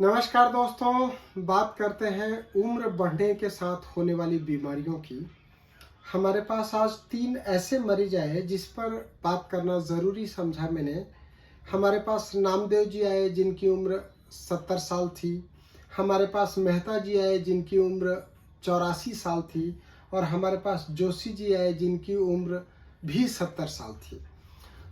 नमस्कार दोस्तों, बात करते हैं उम्र बढ़ने के साथ होने वाली बीमारियों की। हमारे पास आज 3 ऐसे मरीज आए जिस पर बात करना ज़रूरी समझा मैंने। हमारे पास नामदेव जी आए जिनकी उम्र 70 साल थी। हमारे पास मेहता जी आए जिनकी उम्र 84 साल थी। और हमारे पास जोशी जी आए जिनकी उम्र भी 70 साल थी।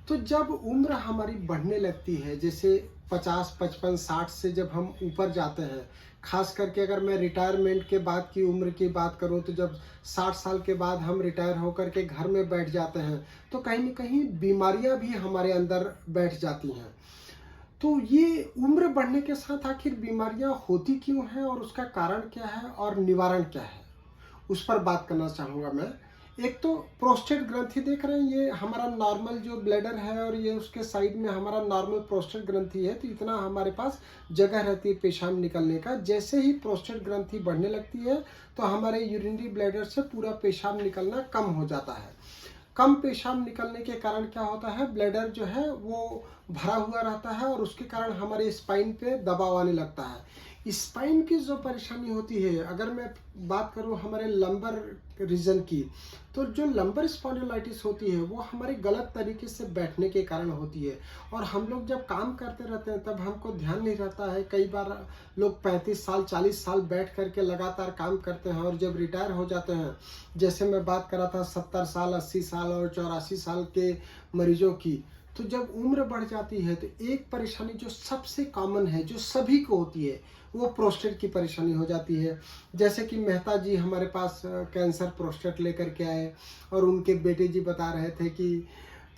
तो जब उम्र हमारी बढ़ने लगती है, जैसे 50, 55, 60 से जब हम ऊपर जाते हैं, खास करके अगर मैं रिटायरमेंट के बाद की उम्र की बात करूं, तो जब 60 साल के बाद हम रिटायर होकर के घर में बैठ जाते हैं, तो कहीं न कहीं बीमारियां भी हमारे अंदर बैठ जाती हैं। तो ये उम्र बढ़ने के साथ आखिर बीमारियां होती क्यों हैं और उसका कारण क्या है और निवारण क्या है? उस पर बात करना चाहूँगा मैं। एक तो प्रोस्टेट ग्रंथि देख रहे हैं, ये हमारा नॉर्मल जो ब्लैडर है और ये उसके साइड में हमारा नॉर्मल प्रोस्टेट ग्रंथि है, तो इतना हमारे पास जगह रहती है पेशाब निकलने का। जैसे ही प्रोस्टेट ग्रंथि बढ़ने लगती है, तो हमारे यूरिनरी ब्लैडर से पूरा पेशाब निकलना कम हो जाता है। कम पेशाब निकलने के कारण क्या होता है, ब्लैडर जो है वो भरा हुआ रहता है और उसके कारण हमारे स्पाइन पे दबाव आने लगता है। स्पाइन की जो परेशानी होती है, अगर मैं बात करूं हमारे लंबर रीजन की, तो जो लंबर स्पॉन्डिलाइटिस होती है वो हमारे गलत तरीके से बैठने के कारण होती है। और हम लोग जब काम करते रहते हैं तब हमको ध्यान नहीं रहता है। कई बार लोग 35 साल 40 साल बैठ करके लगातार काम करते हैं और जब रिटायर हो जाते हैं, जैसे मैं बात कर रहा था 70 साल 80 साल और 84 साल के मरीजों की, तो जब उम्र बढ़ जाती है तो एक परेशानी जो सबसे कॉमन है, जो सभी को होती है, वो प्रोस्टेट की परेशानी हो जाती है। जैसे कि मेहता जी हमारे पास कैंसर प्रोस्टेट लेकर के आए और उनके बेटे जी बता रहे थे कि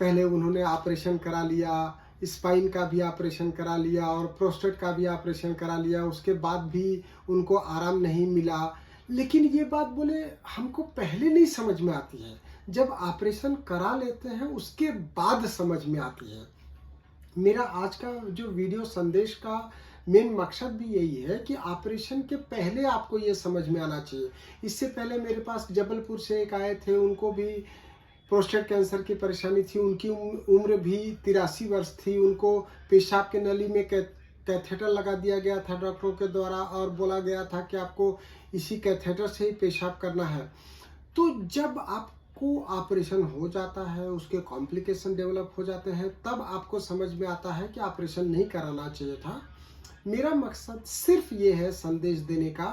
पहले उन्होंने ऑपरेशन करा लिया, स्पाइन का भी ऑपरेशन करा लिया और प्रोस्टेट का भी ऑपरेशन करा लिया, उसके बाद भी उनको आराम नहीं मिला। लेकिन ये बात बोले हमको पहले नहीं समझ में आती है, जब ऑपरेशन करा लेते हैं उसके बाद समझ में आती है। मेरा आज का जो वीडियो संदेश का मेन मकसद भी यही है कि ऑपरेशन के पहले आपको ये समझ में आना चाहिए। इससे पहले मेरे पास जबलपुर से एक आए थे, उनको भी प्रोस्टेट कैंसर की परेशानी थी। उनकी उम्र भी 83 वर्ष थी। उनको पेशाब के नली में कैथेटर लगा दिया गया था डॉक्टरों के द्वारा और बोला गया था कि आपको इसी कैथेटर से ही पेशाब करना है। तो जब आपको ऑपरेशन हो जाता है, उसके कॉम्प्लिकेशन डेवलप हो जाते हैं, तब आपको समझ में आता है कि ऑपरेशन नहीं कराना चाहिए था। मेरा मकसद सिर्फ ये है संदेश देने का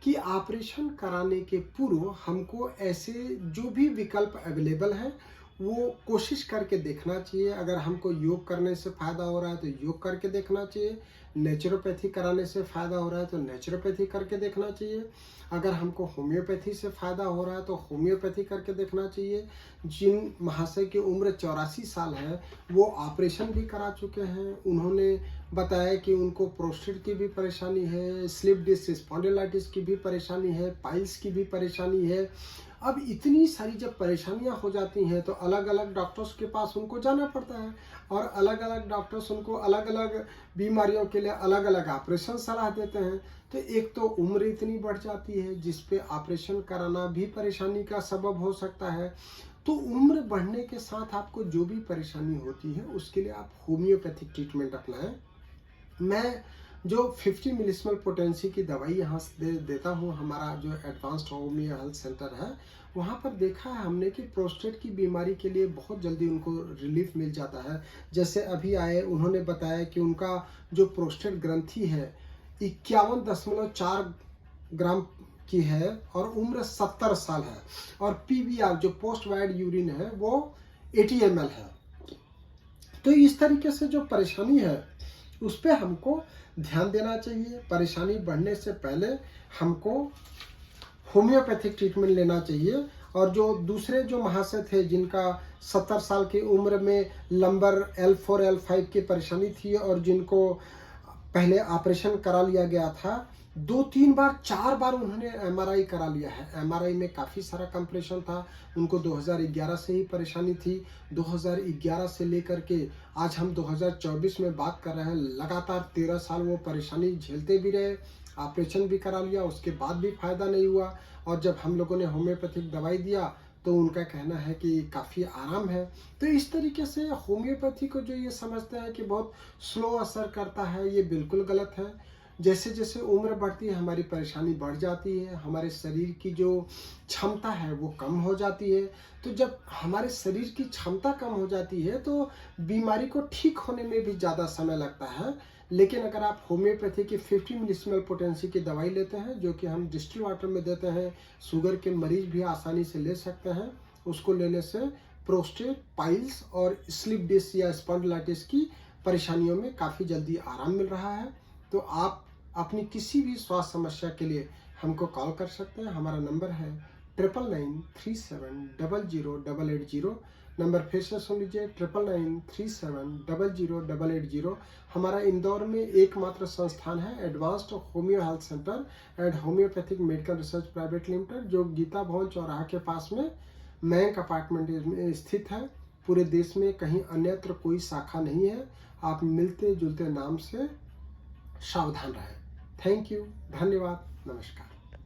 कि ऑपरेशन कराने के पूर्व हमको ऐसे जो भी विकल्प अवेलेबल हैं वो कोशिश करके देखना चाहिए। अगर हमको योग करने से फ़ायदा हो रहा है तो योग करके देखना चाहिए। नेचुरोपैथी कराने से फ़ायदा हो रहा है तो नेचुरोपैथी करके देखना चाहिए। अगर हमको होम्योपैथी से फ़ायदा हो रहा है तो होम्योपैथी करके देखना चाहिए। जिन महाशय की उम्र 84 साल है, वो ऑपरेशन भी करा चुके हैं। उन्होंने बताया कि उनको प्रोस्टेट की भी परेशानी है, स्लिप डिस्क स्पॉन्डिलाइटिस की भी परेशानी है, पाइल्स की भी परेशानी है। अब इतनी सारी जब परेशानियां हो जाती हैं तो अलग अलग डॉक्टर्स के पास उनको जाना पड़ता है और अलग अलग डॉक्टर्स उनको अलग अलग बीमारियों के लिए अलग अलग ऑपरेशन सलाह देते हैं। तो एक तो उम्र इतनी बढ़ जाती है जिस पे ऑपरेशन कराना भी परेशानी का सबब हो सकता है। तो उम्र बढ़ने के साथ आपको जो भी परेशानी होती है उसके लिए आप होम्योपैथिक ट्रीटमेंट अपनाएं। मैं जो 50 मिलीस्मल पोटेंसी की दवाई यहाँ से देता हूँ, हमारा जो एडवांस्ड होमियो हेल्थ सेंटर है, वहाँ पर देखा है हमने कि प्रोस्टेट की बीमारी के लिए बहुत जल्दी उनको रिलीफ मिल जाता है। जैसे अभी आए, उन्होंने बताया कि उनका जो प्रोस्टेट ग्रंथि है 51.4 ग्राम की है और उम्र 70 साल है और पीवीआर जो पोस्ट वाइड यूरिन है वो 80 ml है। तो इस तरीके से जो परेशानी है उस पर हमको ध्यान देना चाहिए। परेशानी बढ़ने से पहले हमको होम्योपैथिक ट्रीटमेंट लेना चाहिए। और जो दूसरे जो महाशय थे जिनका 70 साल की उम्र में लंबर L4 L5 की परेशानी थी और जिनको पहले ऑपरेशन करा लिया गया था, 2-3 बार 4 बार उन्होंने एमआरआई करा लिया है। एमआरआई में काफ़ी सारा कंप्रेशन था। उनको 2011 से ही परेशानी थी। 2011 से लेकर के आज हम 2024 में बात कर रहे हैं, लगातार 13 साल वो परेशानी झेलते भी रहे, ऑपरेशन भी करा लिया, उसके बाद भी फ़ायदा नहीं हुआ। और जब हम लोगों ने होम्योपैथिक दवाई दिया तो उनका कहना है कि काफ़ी आराम है। तो इस तरीके से होम्योपैथी को जो ये समझते हैं कि बहुत स्लो असर करता है, ये बिल्कुल गलत है। जैसे जैसे उम्र बढ़ती है हमारी परेशानी बढ़ जाती है, हमारे शरीर की जो क्षमता है वो कम हो जाती है। तो जब हमारे शरीर की क्षमता कम हो जाती है तो बीमारी को ठीक होने में भी ज़्यादा समय लगता है। लेकिन अगर आप होम्योपैथी की 50 मिलीसिमल पोटेंसी की दवाई लेते हैं, जो कि हम डिस्टिल वाटर में देते हैं, शुगर के मरीज भी आसानी से ले सकते हैं, उसको लेने से प्रोस्टेट, पाइल्स और स्लिप डिस्क या स्पॉन्डिलाइटिस की परेशानियों में काफ़ी जल्दी आराम मिल रहा है। तो आप अपनी किसी भी स्वास्थ्य समस्या के लिए हमको कॉल कर सकते हैं। हमारा नंबर है 9993700880। नंबर फिर से सुन लीजिए, 9993700880। हमारा इंदौर में एकमात्र संस्थान है advanced homeo health centre and homeopathic medical research private limited, जो गीता भवन चौराहा के पास में मयंक अपार्टमेंट में स्थित है। पूरे देश में कहीं अन्यत्र कोई शाखा नहीं है। आप मिलते जुलते नाम से सावधान रहें। थैंक यू, धन्यवाद, नमस्कार।